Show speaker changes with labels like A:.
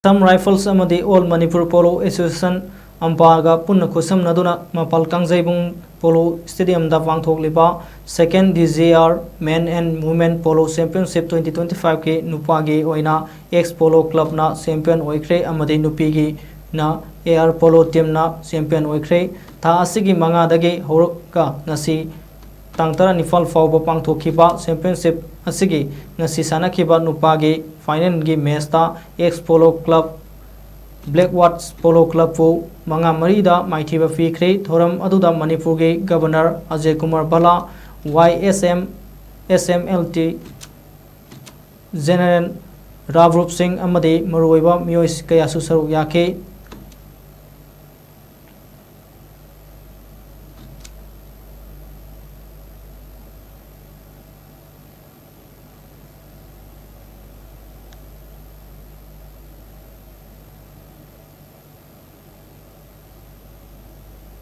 A: Some Rifles amadi All Manipur Polo Association Ampaga Punna Kusam Naduna Mapal Kangzaibung Polo Stadium da Pangthokliba Second DJR Men and Women Polo Championship 2025 ke Nupagi Oina Ex Polo Club na Champion Oikre amadi Nupigi na AR Polo Team na Champion Oikre Tha asigi manga dagi Horoka Nasi Tangtara Nifal Fauba Pangthokhiba Championship asigi Nasi Sanakhiba Nupagi Final gi match ta Ex Polo Club Blackwatch Polo Club fu manga marida maithiba fikre thoram aduda Manipur gi Governor Ajay Kumar Bala YSM SMLT General Ravrup Singh amadi maruiba miyoi kaya su saruk yake